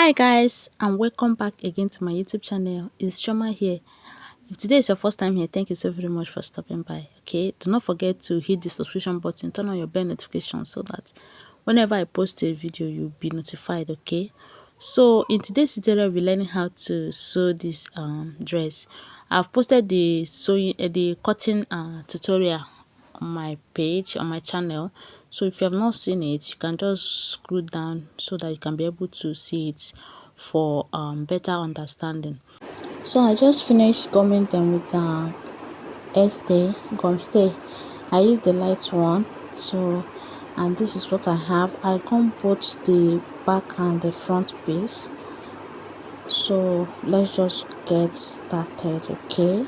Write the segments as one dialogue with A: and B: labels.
A: Hi guys, and welcome back again to my YouTube channel. It's Shoma here. If today is your first time here, thank you so very much for stopping by. Okay, do not forget to hit the subscription button, turn on your bell notifications so that whenever I post a video you'll be notified. Okay, so in today's tutorial we're learning how to sew this dress. I've posted the sewing the cutting tutorial on my page, on my channel. So if you have not seen it, you can just scroll down so that you can be able to see it for better understanding. So I just finished gumming them with gum stay. I used the light one. So, and this is what I have. I gum both the back and the front piece. So let's just get started. Okay,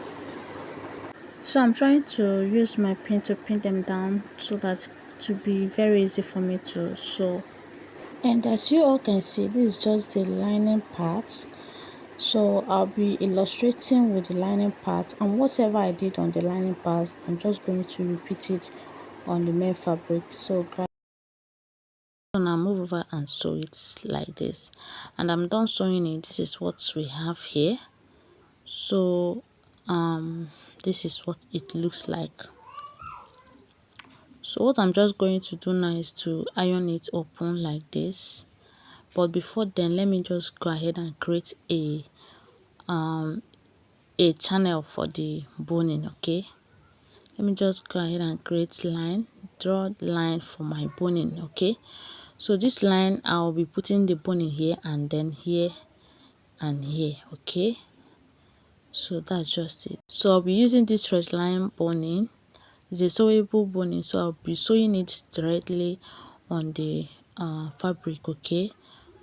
A: so I'm trying to use my pin to pin them down so that it will be very easy for me to sew. And as you all can see, this is just the lining part. So I'll be illustrating with the lining part, and whatever I did on the lining part, I'm just going to repeat it on the main fabric. So guys, now move over and sew it like this, and I'm done sewing it. This is what we have here. So this is what it looks like. So what I'm just going to do now is to iron it open like this. But before then, let me just go ahead and create a channel for the boning. Okay, let me just go ahead and create line, draw line for my boning. Okay, so this line I'll be putting the boning here and then here and here. Okay, so that's just it. So I'll be using this stretch line boning. It's a sewable boning, so I'll be sewing it directly on the fabric. Okay,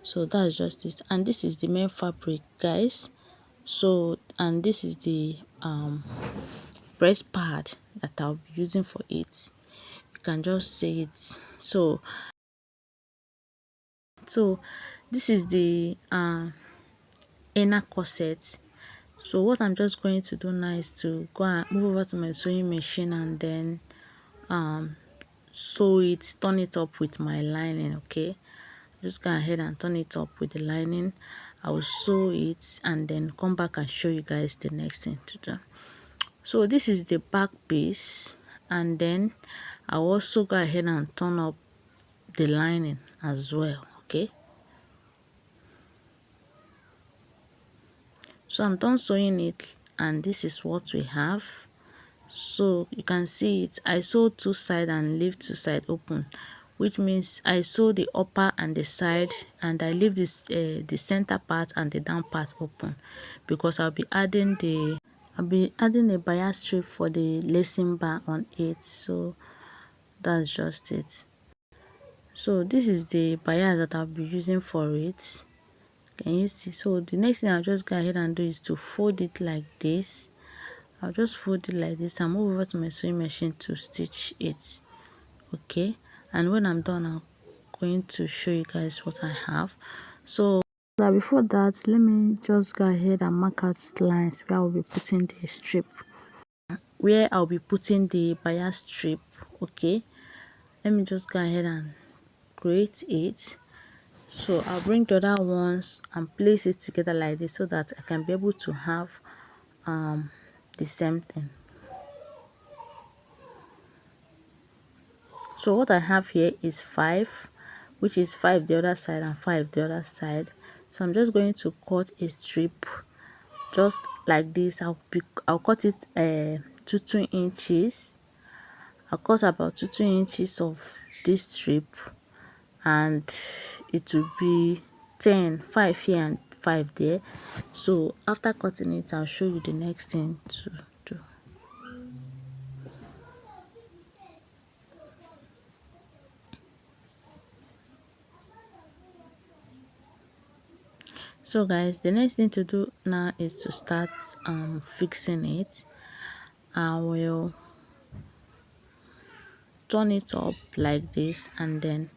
A: so that's just it, and this is the main fabric, guys. So, and this is the breast pad that I'll be using for it. You can just see it. So this is the inner corset. So what I'm just going to do now is to go and move over to my sewing machine and then sew it, turn it up with my lining. Okay, just go ahead and turn it up with the lining. I will sew it and then come back and show you guys the next thing to do. So this is the back piece, and then I'll also go ahead and turn up the lining as well. Okay, so I'm done sewing it, and this is what we have. So you can see it, I sewed two sides and leave two sides open, which means I sew the upper and the side, and I leave this the center part and the down part open, because I'll be adding a bias strip for the lacing bar on it. So that's just it. So this is the bias that I'll be using for it. Can you see? So the next thing I'll just go ahead and do is to fold it like this. I'll just fold it like this and move over to my sewing machine to stitch it. Okay, and when I'm done, I'm going to show you guys what I have. So before that, let me just go ahead and mark out lines where I'll be putting the strip, where I'll be putting the bias strip. Okay, let me just go ahead and create it. So I'll bring the other ones and place it together like this so that I can be able to have the same thing. So what I have here is 5, which is 5 the other side and 5 the other side. So I'm just going to cut a strip just like this. I'll cut it 2 inches. I'll cut about 2 inches of this strip, and it will be 5 here and 5 there. So after cutting it, I'll show you the next thing to do. So guys, the next thing to do now is to start fixing it. I will turn it up like this, and then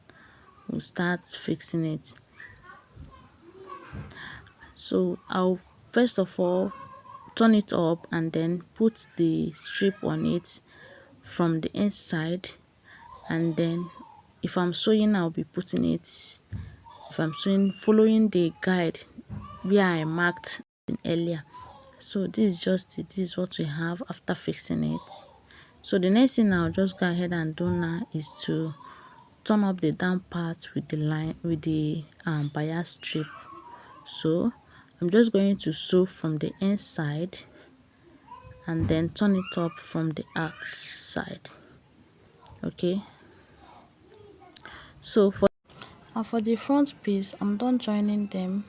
A: we'll start fixing it. So I'll first of all turn it up and then put the strip on it from the inside, and then if I'm sewing, I'll be putting it if I'm sewing following the guide where I marked earlier. So this is just it. This is what we have after fixing it. So the next thing I'll just go ahead and do now is to turn up the down part with the line with the bias strip. So I'm just going to sew from the inside and then turn it up from the outside. Okay, so for the front piece, I'm done joining them,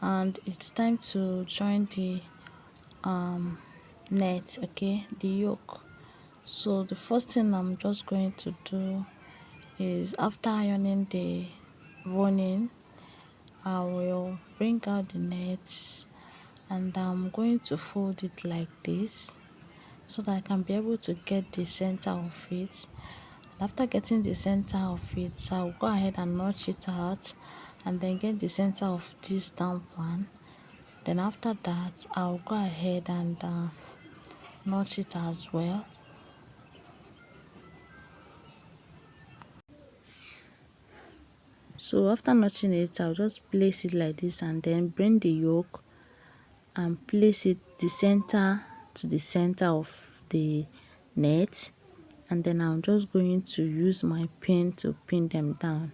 A: and it's time to join the net, okay, the yoke. So the first thing I'm just going to do is, after ironing the running, I will bring out the nets and I'm going to fold it like this so that I can be able to get the center of it. And after getting the center of it, I'll go ahead and notch it out and then get the center of this down one. Then after that, I'll go ahead and notch it as well. So after notching it, I'll just place it like this and then bring the yoke and place it the center to the center of the net, and then I'm just going to use my pin to pin them down.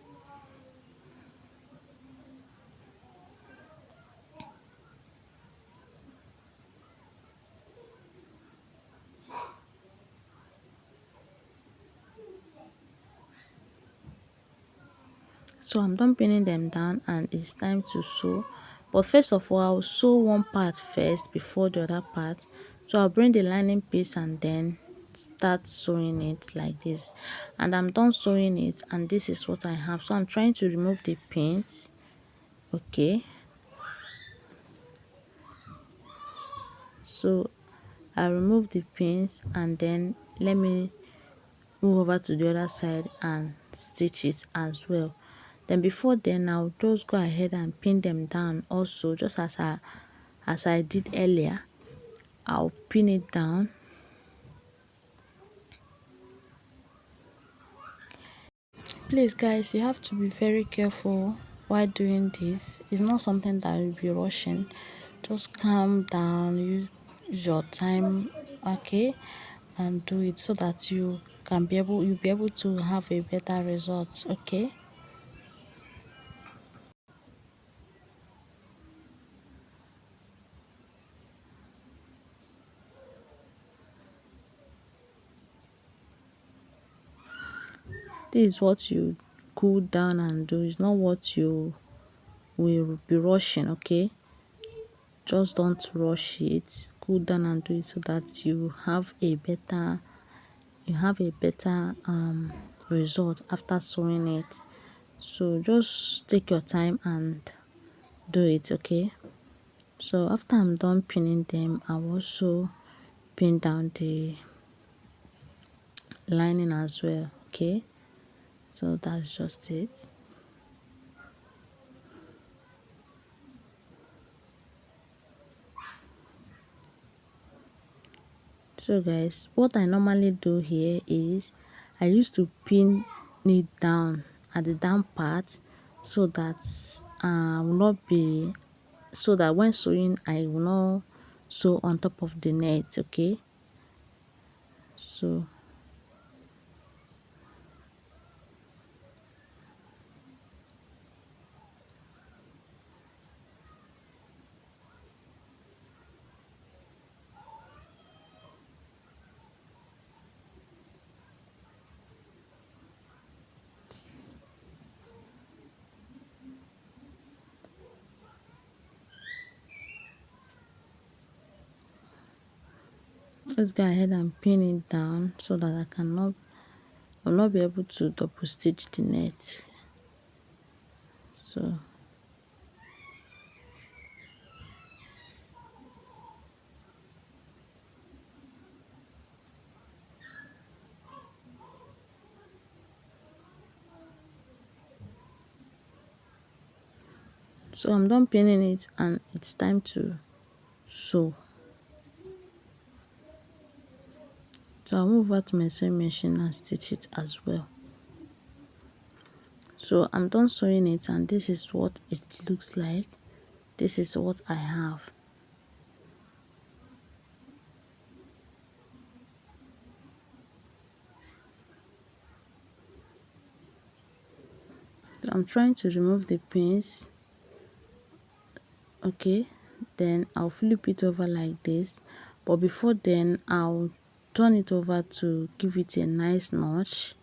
A: So I'm done pinning them down and it's time to sew. But first of all, I'll sew one part first before the other part. So I'll bring the lining piece and then start sewing it like this. And I'm done sewing it and this is what I have. So I'm trying to remove the pins. Okay. So I remove the pins and then let me move over to the other side and stitch it as well. Then before then, I'll just go ahead and pin them down also, just as I did earlier. I'll pin it down. Please guys, you have to be very careful while doing this. It's not something that you'll be rushing. Just calm down, use your time, okay, and do it so that you'll be able to have a better result, okay. This is what you cool down and do. It's not what you will be rushing, okay. Just don't rush it. Cool down and do it so that you have a better result after sewing it. So just take your time and do it, okay. So after I'm done pinning them, I'll also pin down the lining as well, okay. So that's just it. So guys, what I normally do here is I used to pin it down at the down part so that will not be so that when sewing I will not sew on top of the net, okay. Let's go ahead and pin it down so that I'll not be able to double stitch the net. So I'm done pinning it and it's time to sew. So I'll move over to my sewing machine and stitch it as well. So I'm done sewing it, and this is what it looks like. This is what I have. I'm trying to remove the pins. Okay, then I'll flip it over like this, but before then I'll turn it over to give it a nice notch.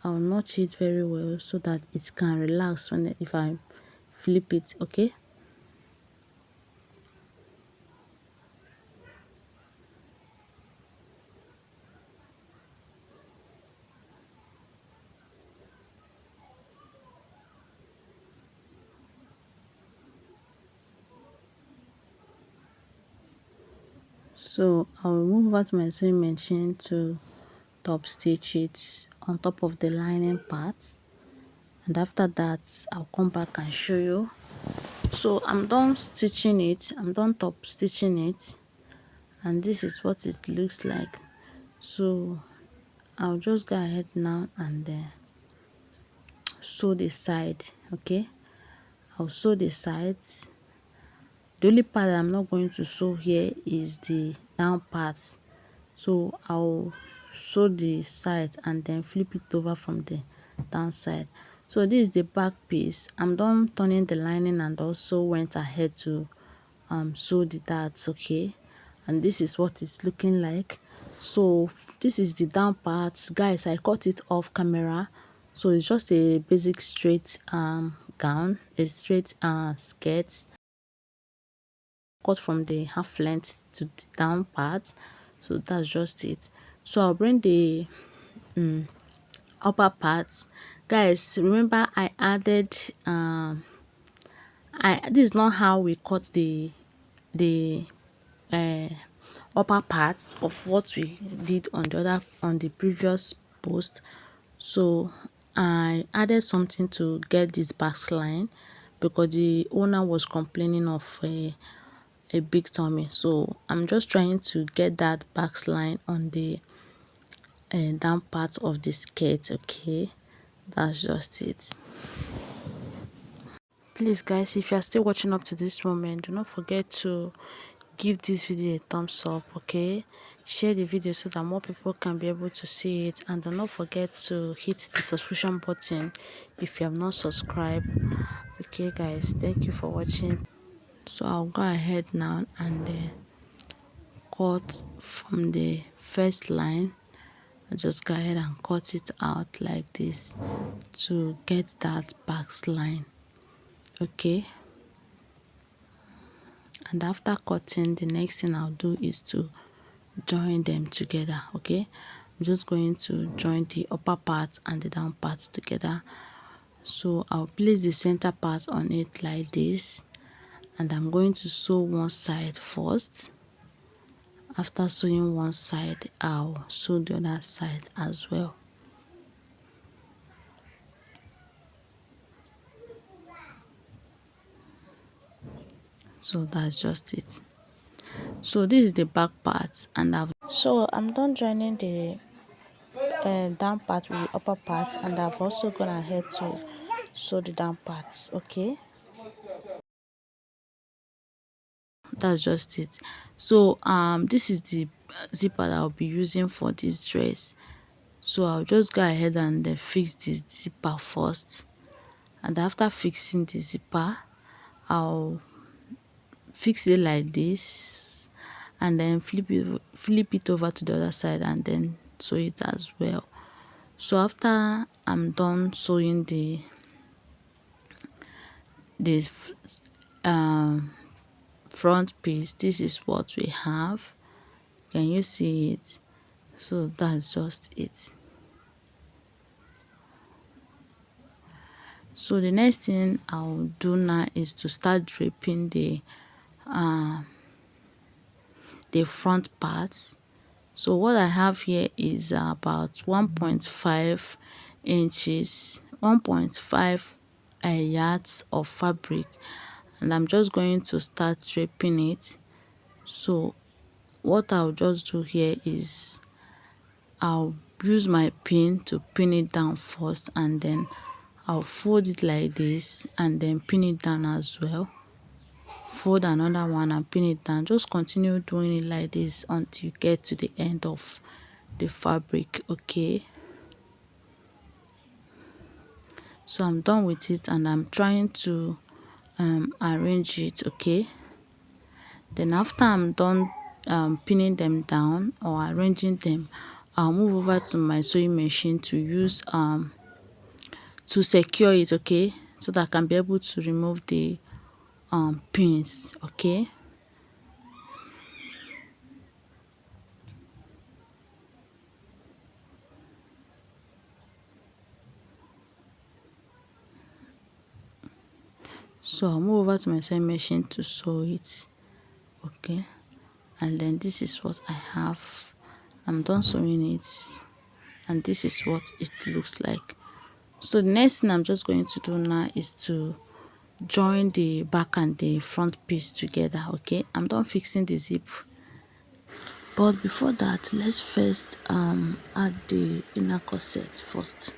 A: I'll notch it very well so that it can relax when if I flip it. Okay, so I'll move over to my sewing machine to top stitch it on top of the lining part, and after that I'll come back and show you. So I'm done stitching it, I'm done top stitching it, and this is what it looks like. So I'll just go ahead now and sew the side. Okay, I'll sew the sides. The only part I'm not going to sew here is the down part, so I'll sew the side and then flip it over from the down side. So this is the back piece. I'm done turning the lining and also went ahead to sew the darts. Okay, and this is what it's looking like. So this is the down part, guys. I cut it off camera, so it's just a basic straight gown, a straight skirt, cut from the half length to the down part. So that's just it. So I'll bring the upper parts. Guys, remember I added this is not how we cut the uh, upper parts of what we did on the previous post. So I added something to get this backline because the owner was complaining of a big tummy. So I'm just trying to get that backline on the down part of the skirt. Okay, that's just it. Please guys, if you are still watching up to this moment, do not forget to give this video a thumbs up. Okay, share the video so that more people can be able to see it, and do not forget to hit the subscription button if you have not subscribed. Okay guys, thank you for watching. So I'll go ahead now and cut from the first line. I just go ahead and cut it out like this to get that back line. Okay, and after cutting, the next thing I'll do is to join them together. Okay, I'm just going to join the upper part and the down parts together. So I'll place the center part on it like this, and I'm going to sew one side first. After sewing one side, I'll sew the other side as well. So that's just it. So this is the back part, and I'm done joining the down part with the upper part, and I've also gone ahead to sew the down parts. Okay, that's just it. So this is the zipper that I'll be using for this dress. So I'll just go ahead and fix the zipper first, and after fixing the zipper, I'll fix it like this and then flip it over to the other side and then sew it as well. So after I'm done sewing the front piece, this is what we have. Can you see it? So that's just it. So the next thing I'll do now is to start draping the front parts. So what I have here is about 1.5 inches, 1.5 yards of fabric, and I'm just going to start draping it. So what I'll just do here is I'll use my pin to pin it down first, and then I'll fold it like this and then pin it down as well. Fold another one and pin it down. Just continue doing it like this until you get to the end of the fabric. Okay, so I'm done with it and I'm trying to arrange it. Okay, then after I'm done pinning them down or arranging them, I'll move over to my sewing machine to use to secure it. Okay, so that I can be able to remove the pins. Okay, so I'll move over to my sewing machine to sew it. Okay, and then this is what I have. I'm done sewing it and this is what it looks like. So the next thing I'm just going to do now is to join the back and the front piece together. Okay, I'm done fixing the zip, but before that, let's first add the inner corset first.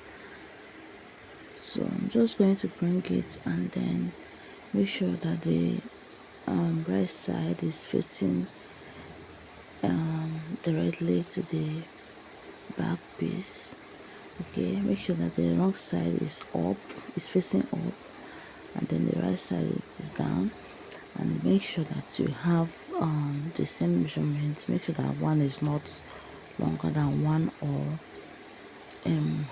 A: So I'm just going to bring it and then make sure that the right side is facing directly to the back piece. Okay, make sure that the wrong side is up, is facing up, and then the right side is down, and make sure that you have the same measurement. Make sure that one is not longer than one or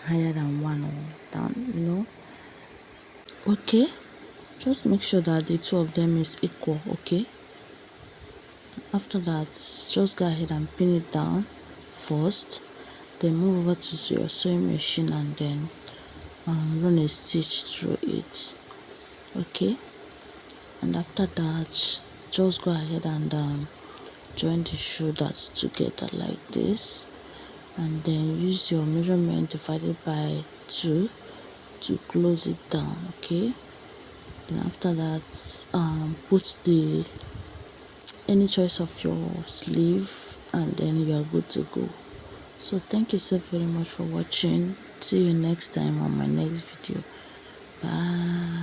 A: higher than one or down. Okay, just make sure that the two of them is equal. Okay, after that, just go ahead and pin it down first, then move over to your sewing machine and then run a stitch through it. Okay, and after that, just go ahead and join the shoulders together like this, and then use your measurement divided by 2 to close it down. Okay, and after that, put the any choice of your sleeve and then you are good to go. So thank you so very much for watching. See you next time on my next video. Bye.